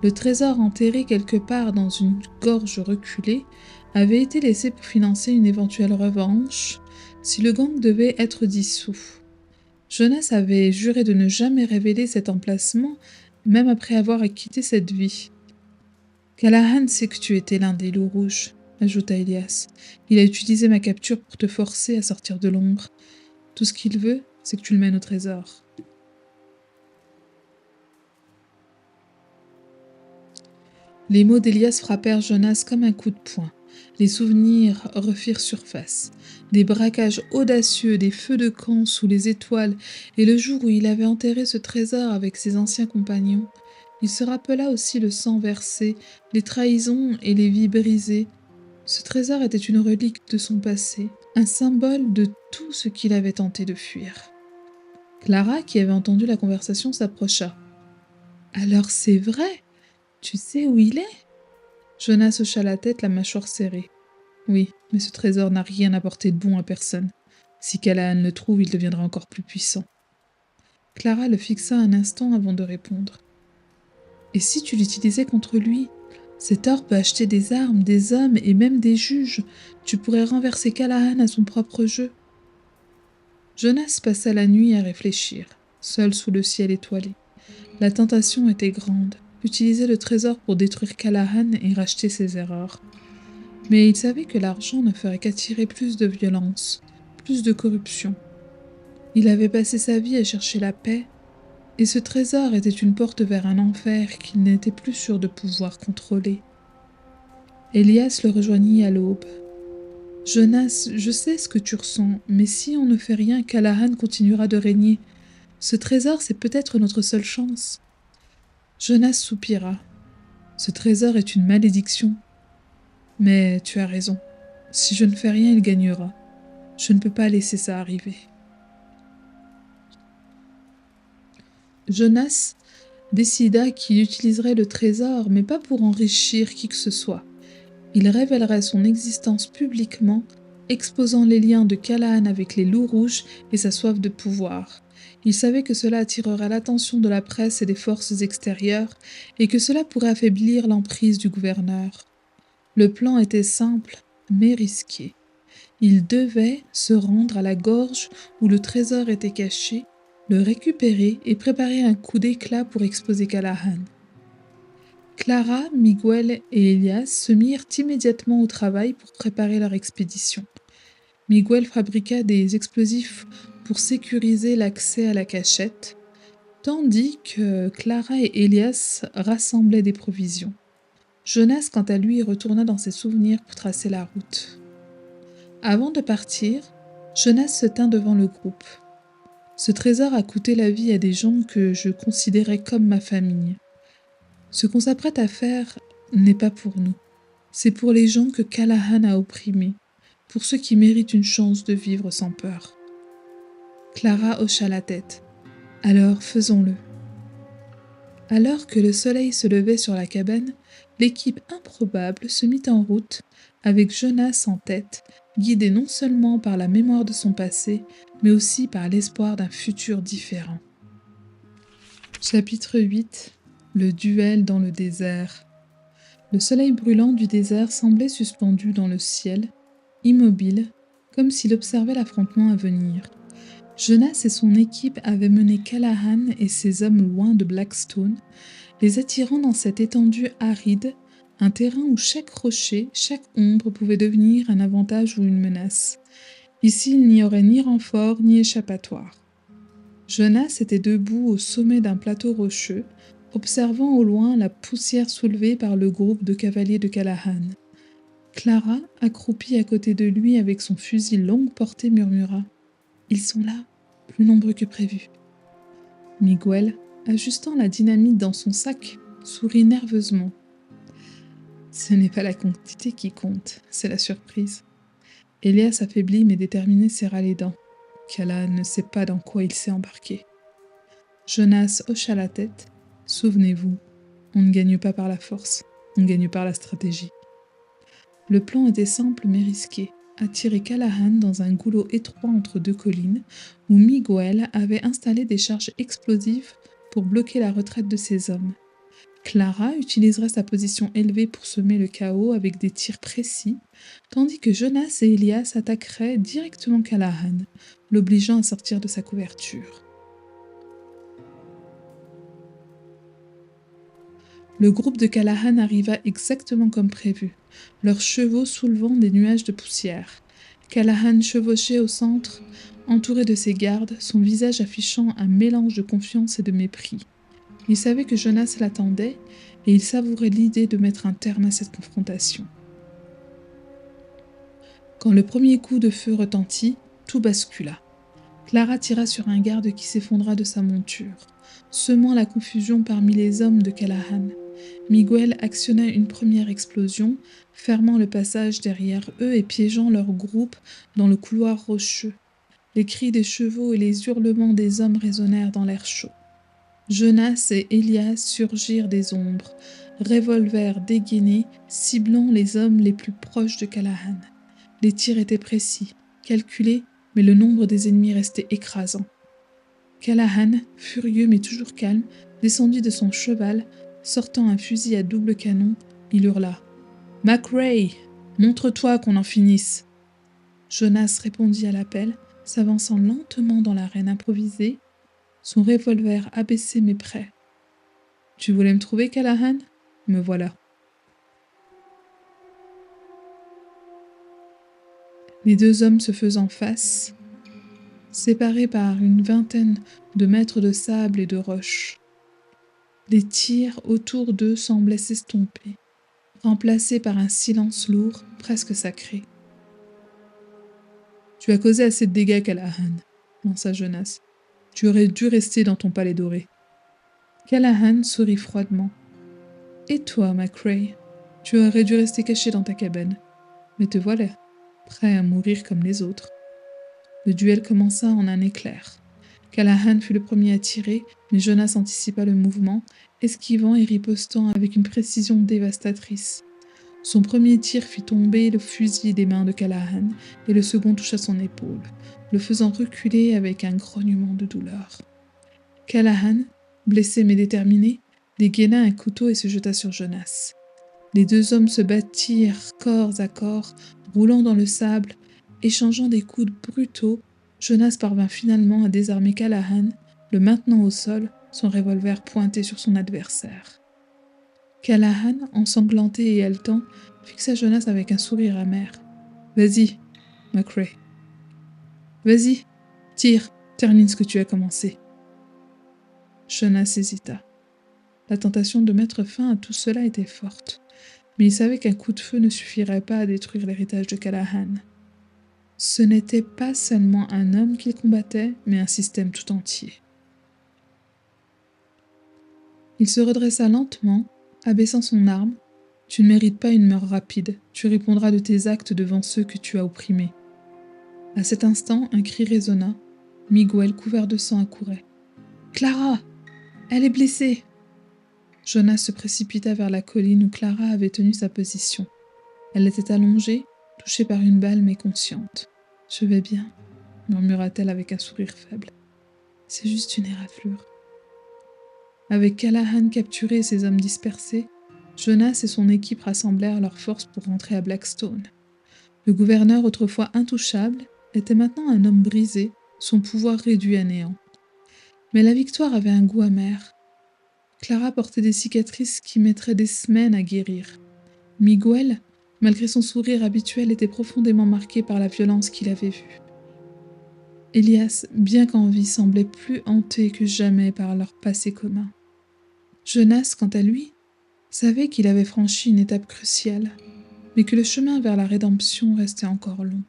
Le trésor enterré quelque part dans une gorge reculée avait été laissé pour financer une éventuelle revanche si le gang devait être dissous. Jonas avait juré de ne jamais révéler cet emplacement, même après avoir quitté cette vie. « Callahan sait que tu étais l'un des Loups Rouges, » ajouta Elias. « Il a utilisé ma capture pour te forcer à sortir de l'ombre. Tout ce qu'il veut, c'est que tu le mènes au trésor. » Les mots d'Elias frappèrent Jonas comme un coup de poing. Les souvenirs refirent surface. Des braquages audacieux, des feux de camp sous les étoiles, et le jour où il avait enterré ce trésor avec ses anciens compagnons. Il se rappela aussi le sang versé, les trahisons et les vies brisées. Ce trésor était une relique de son passé, un symbole de tout ce qu'il avait tenté de fuir. Clara, qui avait entendu la conversation, s'approcha. « Alors c'est vrai ? Tu sais où il est ?» Jonas hocha la tête, la mâchoire serrée. « Oui, mais ce trésor n'a rien apporté de bon à personne. Si Callahan le trouve, il deviendra encore plus puissant. » Clara le fixa un instant avant de répondre. « Et si tu l'utilisais contre lui ? Cet or peut acheter des armes, des hommes et même des juges. Tu pourrais renverser Callahan à son propre jeu. » Jonas passa la nuit à réfléchir, seul sous le ciel étoilé. La tentation était grande, utiliser le trésor pour détruire Callahan et racheter ses erreurs. Mais il savait que l'argent ne ferait qu'attirer plus de violence, plus de corruption. Il avait passé sa vie à chercher la paix, et ce trésor était une porte vers un enfer qu'il n'était plus sûr de pouvoir contrôler. Elias le rejoignit à l'aube. « Jonas, je sais ce que tu ressens, mais si on ne fait rien, Callahan continuera de régner. Ce trésor, c'est peut-être notre seule chance. » Jonas soupira. « Ce trésor est une malédiction. Mais tu as raison. Si je ne fais rien, il gagnera. Je ne peux pas laisser ça arriver. » Jonas décida qu'il utiliserait le trésor, mais pas pour enrichir qui que ce soit. Il révélerait son existence publiquement, exposant les liens de Callahan avec les loups rouges et sa soif de pouvoir. Il savait que cela attirerait l'attention de la presse et des forces extérieures, et que cela pourrait affaiblir l'emprise du gouverneur. Le plan était simple, mais risqué. Il devait se rendre à la gorge où le trésor était caché, le récupérer et préparer un coup d'éclat pour exposer Callahan. Clara, Miguel et Elias se mirent immédiatement au travail pour préparer leur expédition. Miguel fabriqua des explosifs pour sécuriser l'accès à la cachette, tandis que Clara et Elias rassemblaient des provisions. Jonas, quant à lui, retourna dans ses souvenirs pour tracer la route. Avant de partir, Jonas se tint devant le groupe. « Ce trésor a coûté la vie à des gens que je considérais comme ma famille. Ce qu'on s'apprête à faire n'est pas pour nous. C'est pour les gens que Callahan a opprimés, pour ceux qui méritent une chance de vivre sans peur. » Clara hocha la tête. « Alors faisons-le. » Alors que le soleil se levait sur la cabane, l'équipe improbable se mit en route, avec Jonas en tête, guidé non seulement par la mémoire de son passé, mais aussi par l'espoir d'un futur différent. Chapitre 8. Le duel dans le désert. Le soleil brûlant du désert semblait suspendu dans le ciel, immobile, comme s'il observait l'affrontement à venir. Jonas et son équipe avaient mené Callahan et ses hommes loin de Blackstone, les attirant dans cette étendue aride, un terrain où chaque rocher, chaque ombre pouvait devenir un avantage ou une menace. Ici, il n'y aurait ni renfort ni échappatoire. Jonas était debout au sommet d'un plateau rocheux, observant au loin la poussière soulevée par le groupe de cavaliers de Callahan. Clara, accroupie à côté de lui avec son fusil longue portée, murmura « Ils sont là, plus nombreux que prévu. » Miguel, ajustant la dynamite dans son sac, sourit nerveusement. « Ce n'est pas la quantité qui compte, c'est la surprise. » Elias, affaibli mais déterminé, serra les dents. Callahan ne sait pas dans quoi il s'est embarqué. Jonas hocha la tête. « Souvenez-vous, on ne gagne pas par la force, on gagne par la stratégie. » Le plan était simple mais risqué. Attirer Callahan dans un goulot étroit entre deux collines, où Miguel avait installé des charges explosives pour bloquer la retraite de ses hommes. Clara utiliserait sa position élevée pour semer le chaos avec des tirs précis, tandis que Jonas et Elias attaqueraient directement Callahan, l'obligeant à sortir de sa couverture. Le groupe de Callahan arriva exactement comme prévu, leurs chevaux soulevant des nuages de poussière. Callahan chevauchait au centre, entouré de ses gardes, son visage affichant un mélange de confiance et de mépris. Il savait que Jonas l'attendait, et il savourait l'idée de mettre un terme à cette confrontation. Quand le premier coup de feu retentit, tout bascula. Clara tira sur un garde qui s'effondra de sa monture, semant la confusion parmi les hommes de Callahan. Miguel actionna une première explosion, fermant le passage derrière eux et piégeant leur groupe dans le couloir rocheux. Les cris des chevaux et les hurlements des hommes résonnèrent dans l'air chaud. Jonas et Elias surgirent des ombres, revolvers dégainés, ciblant les hommes les plus proches de Callahan. Les tirs étaient précis, calculés, mais le nombre des ennemis restait écrasant. Callahan, furieux mais toujours calme, descendit de son cheval, sortant un fusil à double canon, Il hurla. « McRae, montre-toi qu'on en finisse !» Jonas répondit à l'appel, s'avançant lentement dans l'arène improvisée, son revolver abaissé mais prêt. « Tu voulais me trouver, Callahan ? Me voilà. » Les deux hommes se faisant face, séparés par une vingtaine de mètres de sable et de roches. Les tirs autour d'eux semblaient s'estomper, remplacés par un silence lourd, presque sacré. « Tu as causé assez de dégâts, Callahan, » lança Jonas. « Tu aurais dû rester dans ton palais doré. » Callahan sourit froidement. « Et toi, McRae, tu aurais dû rester caché dans ta cabane. Mais te voilà, prêt à mourir comme les autres. » Le duel commença en un éclair. Callahan fut le premier à tirer, mais Jonas anticipa le mouvement, esquivant et ripostant avec une précision dévastatrice. Son premier tir fit tomber le fusil des mains de Callahan, et le second toucha son épaule, le faisant reculer avec un grognement de douleur. Callahan, blessé mais déterminé, dégaina un couteau et se jeta sur Jonas. Les deux hommes se battirent corps à corps, roulant dans le sable, échangeant des coups brutaux. Jonas parvint finalement à désarmer Callahan, le maintenant au sol, son revolver pointé sur son adversaire. Callahan, ensanglanté et haletant, fixa Jonas avec un sourire amer. « Vas-y, McRae. Vas-y, tire, termine ce que tu as commencé. » Jonas hésita. La tentation de mettre fin à tout cela était forte, mais il savait qu'un coup de feu ne suffirait pas à détruire l'héritage de Callahan. Ce n'était pas seulement un homme qu'il combattait, mais un système tout entier. Il se redressa lentement, abaissant son arme. « Tu ne mérites pas une mort rapide, tu répondras de tes actes devant ceux que tu as opprimés. » À cet instant, un cri résonna. Miguel, couvert de sang, accourait. « Clara! Elle est blessée !» Jonas se précipita vers la colline où Clara avait tenu sa position. Elle était allongée, touchée par une balle mais consciente. « Je vais bien, » murmura-t-elle avec un sourire faible. « C'est juste une éraflure. » Avec Callahan capturé et ses hommes dispersés, Jonas et son équipe rassemblèrent leurs forces pour rentrer à Blackstone. Le gouverneur, autrefois intouchable, était maintenant un homme brisé, son pouvoir réduit à néant. Mais la victoire avait un goût amer. Clara portait des cicatrices qui mettraient des semaines à guérir. Miguel, malgré son sourire habituel, était profondément marqué par la violence qu'il avait vue. Elias, bien qu'en vie, semblait plus hanté que jamais par leur passé commun. Jonas, quant à lui, savait qu'il avait franchi une étape cruciale, mais que le chemin vers la rédemption restait encore long.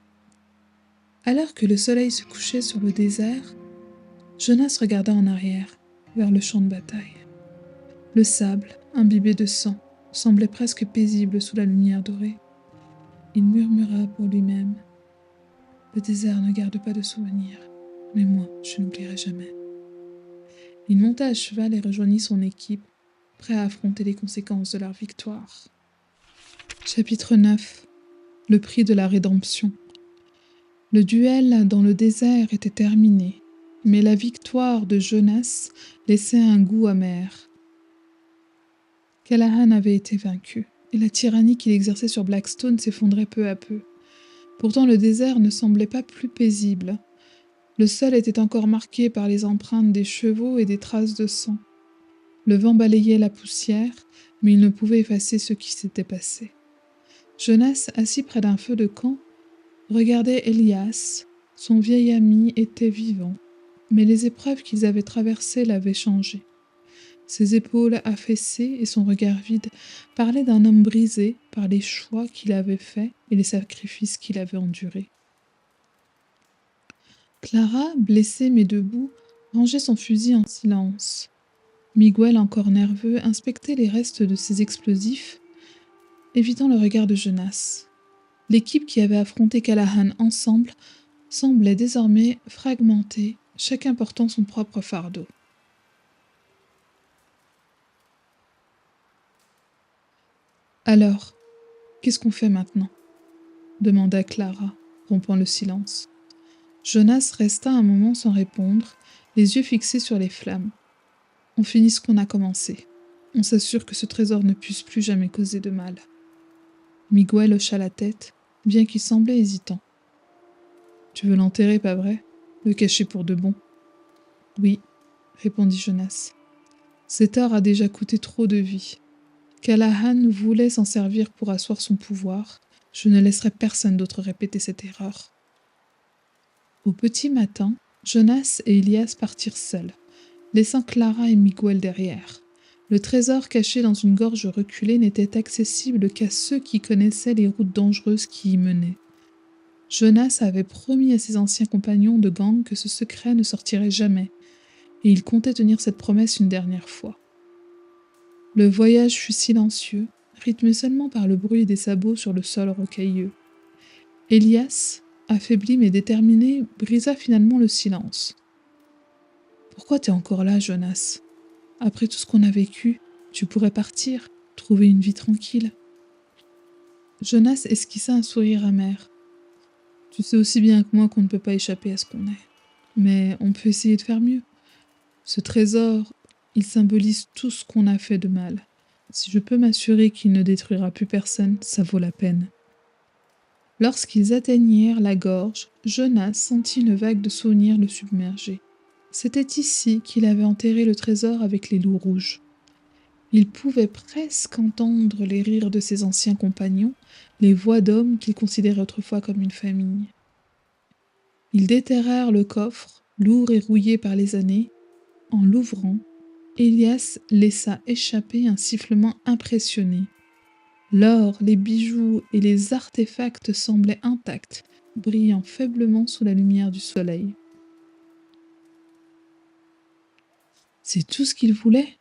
Alors que le soleil se couchait sur le désert, Jonas regarda en arrière, vers le champ de bataille. Le sable, imbibé de sang, semblait presque paisible sous la lumière dorée. Il murmura pour lui-même. « Le désert ne garde pas de souvenirs, mais moi, je n'oublierai jamais. » Il monta à cheval et rejoignit son équipe, prêt à affronter les conséquences de leur victoire. Chapitre 9. Le prix de la rédemption. Le duel dans le désert était terminé, mais la victoire de Jonas laissait un goût amer. Callahan avait été vaincu, et la tyrannie qu'il exerçait sur Blackstone s'effondrait peu à peu. Pourtant le désert ne semblait pas plus paisible. Le sol était encore marqué par les empreintes des chevaux et des traces de sang. Le vent balayait la poussière, mais il ne pouvait effacer ce qui s'était passé. Jonas, assis près d'un feu de camp, regardait Elias. Son vieil ami était vivant, mais les épreuves qu'ils avaient traversées l'avaient changé. Ses épaules affaissées et son regard vide parlaient d'un homme brisé par les choix qu'il avait faits et les sacrifices qu'il avait endurés. Clara, blessée mais debout, rangeait son fusil en silence. Miguel, encore nerveux, inspectait les restes de ses explosifs, évitant le regard de Jonas. L'équipe qui avait affronté Callahan ensemble semblait désormais fragmentée, chacun portant son propre fardeau. « Alors, qu'est-ce qu'on fait maintenant ?» demanda Clara, rompant le silence. Jonas resta un moment sans répondre, les yeux fixés sur les flammes. « On finit ce qu'on a commencé. on s'assure que ce trésor ne puisse plus jamais causer de mal. Miguel hocha la tête, bien qu'il semblait hésitant. Tu veux l'enterrer, pas vrai? Le cacher pour de bon? Oui, répondit Jonas. Cet or a déjà coûté trop de vies. Callahan voulait s'en servir pour asseoir son pouvoir. Je ne laisserai personne d'autre répéter cette erreur. Au petit matin, Jonas et Elias partirent seuls, laissant Clara et Miguel derrière. Le trésor caché dans une gorge reculée n'était accessible qu'à ceux qui connaissaient les routes dangereuses qui y menaient. Jonas avait promis à ses anciens compagnons de gang que ce secret ne sortirait jamais, et il comptait tenir cette promesse une dernière fois. Le voyage fut silencieux, rythmé seulement par le bruit des sabots sur le sol rocailleux. Elias, affaibli mais déterminé, brisa finalement le silence. « Pourquoi t'es encore là, Jonas? Après tout ce qu'on a vécu, tu pourrais partir, trouver une vie tranquille. » Jonas esquissa un sourire amer. « Tu sais aussi bien que moi qu'on ne peut pas échapper à ce qu'on est. Mais on peut essayer de faire mieux. Ce trésor, il symbolise tout ce qu'on a fait de mal. Si je peux m'assurer qu'il ne détruira plus personne, ça vaut la peine. » Lorsqu'ils atteignirent la gorge, Jonas sentit une vague de souvenirs le submerger. C'était ici qu'il avait enterré le trésor avec les loups rouges. Il pouvait presque entendre les rires de ses anciens compagnons, les voix d'hommes qu'il considérait autrefois comme une famille. Ils déterrèrent le coffre, lourd et rouillé par les années. En l'ouvrant, Elias laissa échapper un sifflement impressionné. L'or, les bijoux et les artefacts semblaient intacts, brillant faiblement sous la lumière du soleil. « C'est tout ce qu'il voulait ?»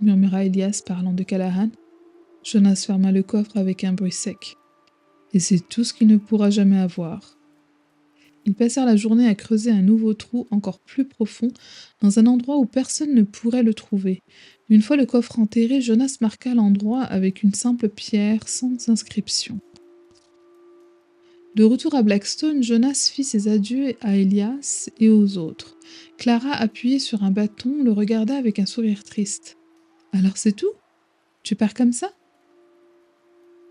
murmura Elias parlant de Callahan. Jonas ferma le coffre avec un bruit sec. « Et c'est tout ce qu'il ne pourra jamais avoir. » Ils passèrent la journée à creuser un nouveau trou encore plus profond, dans un endroit où personne ne pourrait le trouver. Une fois le coffre enterré, Jonas marqua l'endroit avec une simple pierre sans inscription. De retour à Blackstone, Jonas fit ses adieux à Elias et aux autres. Clara, appuyée sur un bâton, le regarda avec un sourire triste. « Alors c'est tout? Tu pars comme ça ?»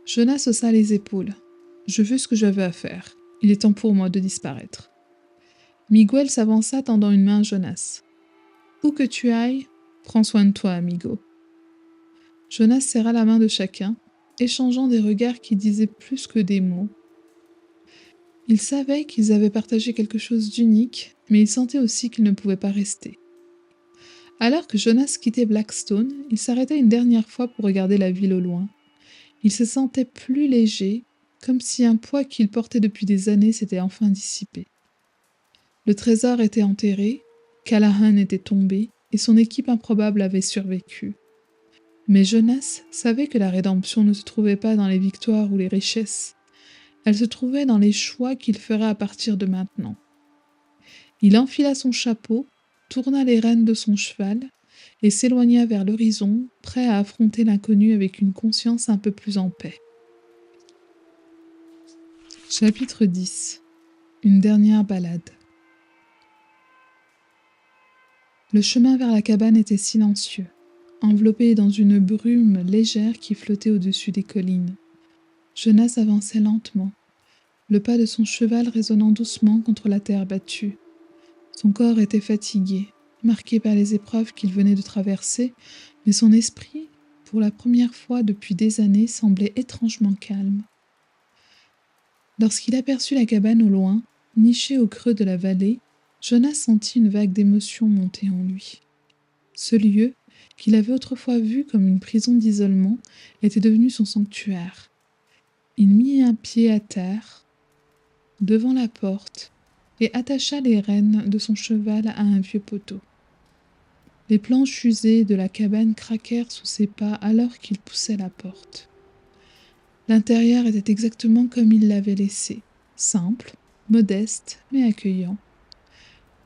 Jonas haussa les épaules. « Je fais ce que j'avais à faire. Il est temps pour moi de disparaître. » Miguel s'avança tendant une main à Jonas. « Où que tu ailles, prends soin de toi, amigo. » Jonas serra la main de chacun, échangeant des regards qui disaient plus que des mots. Il savait qu'ils avaient partagé quelque chose d'unique, mais il sentait aussi qu'ils ne pouvaient pas rester. Alors que Jonas quittait Blackstone, il s'arrêta une dernière fois pour regarder la ville au loin. Il se sentait plus léger, comme si un poids qu'il portait depuis des années s'était enfin dissipé. Le trésor était enterré, Callahan était tombé, et son équipe improbable avait survécu. Mais Jonas savait que la rédemption ne se trouvait pas dans les victoires ou les richesses. Elle se trouvait dans les choix qu'il ferait à partir de maintenant. Il enfila son chapeau, tourna les rênes de son cheval et s'éloigna vers l'horizon, prêt à affronter l'inconnu avec une conscience un peu plus en paix. Chapitre 10. Une dernière balade. Le chemin vers la cabane était silencieux, enveloppé dans une brume légère qui flottait au-dessus des collines. Jonas avançait lentement, le pas de son cheval résonnant doucement contre la terre battue. Son corps était fatigué, marqué par les épreuves qu'il venait de traverser, mais son esprit, pour la première fois depuis des années, semblait étrangement calme. Lorsqu'il aperçut la cabane au loin, nichée au creux de la vallée, Jonas sentit une vague d'émotion monter en lui. Ce lieu, qu'il avait autrefois vu comme une prison d'isolement, était devenu son sanctuaire. Il mit un pied à terre, devant la porte, et attacha les rênes de son cheval à un vieux poteau. Les planches usées de la cabane craquèrent sous ses pas alors qu'il poussait la porte. L'intérieur était exactement comme il l'avait laissé, simple, modeste, mais accueillant.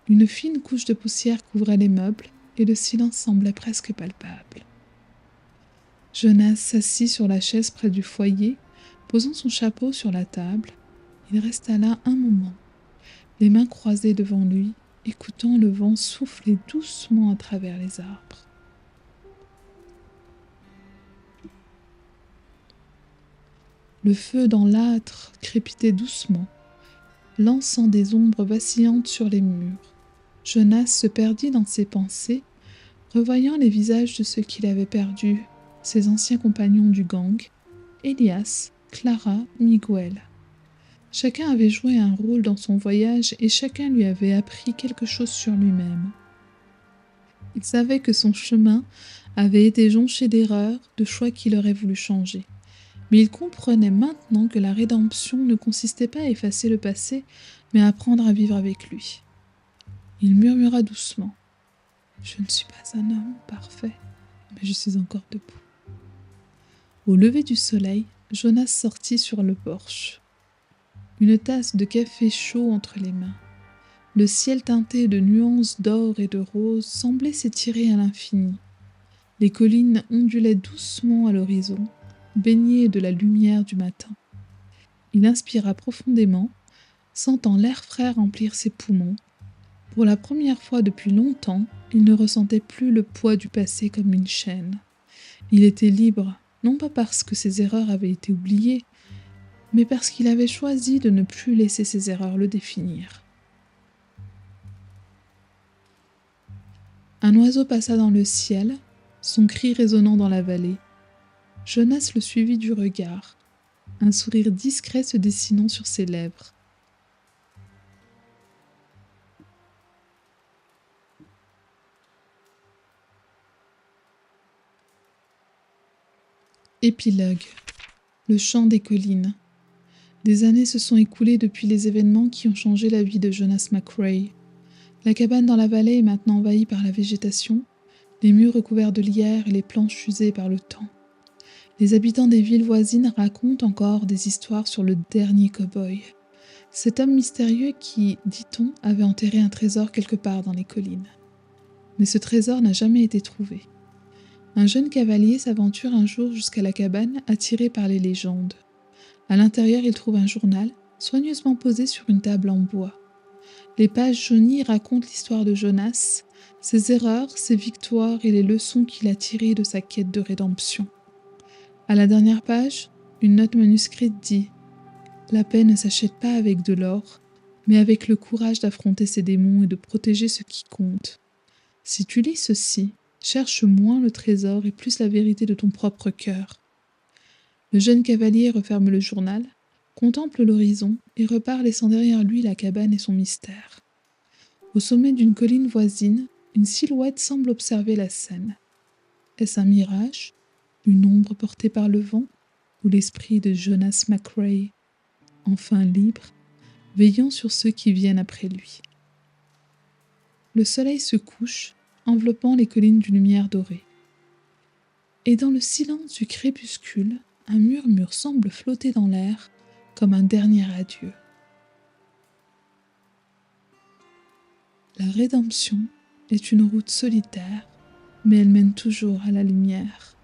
Une fine couche de poussière couvrait les meubles, et le silence semblait presque palpable. Jonas s'assit sur la chaise près du foyer, posant son chapeau sur la table. Il resta là un moment, les mains croisées devant lui, écoutant le vent souffler doucement à travers les arbres. Le feu dans l'âtre crépitait doucement, lançant des ombres vacillantes sur les murs. Jonas se perdit dans ses pensées, revoyant les visages de ceux qu'il avait perdus, ses anciens compagnons du gang, Elias, Clara, Miguel. Chacun avait joué un rôle dans son voyage et chacun lui avait appris quelque chose sur lui-même. Il savait que son chemin avait été jonché d'erreurs, de choix qu'il aurait voulu changer. Mais il comprenait maintenant que la rédemption ne consistait pas à effacer le passé, mais à apprendre à vivre avec lui. Il murmura doucement. « Je ne suis pas un homme parfait, mais je suis encore debout. » Au lever du soleil, Jonas sortit sur le porche. Une tasse de café chaud entre les mains. Le ciel teinté de nuances d'or et de rose semblait s'étirer à l'infini. Les collines ondulaient doucement à l'horizon, baignées de la lumière du matin. Il inspira profondément, sentant l'air frais remplir ses poumons. Pour la première fois depuis longtemps, il ne ressentait plus le poids du passé comme une chaîne. Il était libre, non pas parce que ses erreurs avaient été oubliées, mais parce qu'il avait choisi de ne plus laisser ses erreurs le définir. Un oiseau passa dans le ciel, son cri résonnant dans la vallée. Jonas le suivit du regard, un sourire discret se dessinant sur ses lèvres. Épilogue. Le chant des collines. Des années se sont écoulées depuis les événements qui ont changé la vie de Jonas McCrae. La cabane dans la vallée est maintenant envahie par la végétation, les murs recouverts de lierre et les planches usées par le temps. Les habitants des villes voisines racontent encore des histoires sur le dernier cow-boy. Cet homme mystérieux qui, dit-on, avait enterré un trésor quelque part dans les collines. Mais ce trésor n'a jamais été trouvé. Un jeune cavalier s'aventure un jour jusqu'à la cabane, attiré par les légendes. À l'intérieur, il trouve un journal, soigneusement posé sur une table en bois. Les pages jaunies racontent l'histoire de Jonas, ses erreurs, ses victoires et les leçons qu'il a tirées de sa quête de rédemption. À la dernière page, une note manuscrite dit « La paix ne s'achète pas avec de l'or, mais avec le courage d'affronter ses démons et de protéger ce qui compte. Si tu lis ceci, cherche moins le trésor et plus la vérité de ton propre cœur. » Le jeune cavalier referme le journal, contemple l'horizon et repart laissant derrière lui la cabane et son mystère. Au sommet d'une colline voisine, une silhouette semble observer la scène. Est-ce un mirage, une ombre portée par le vent, ou l'esprit de Jonas McCrae, enfin libre, veillant sur ceux qui viennent après lui? Le soleil se couche, enveloppant les collines d'une lumière dorée. Et dans le silence du crépuscule, un murmure semble flotter dans l'air comme un dernier adieu. La rédemption est une route solitaire, mais elle mène toujours à la lumière.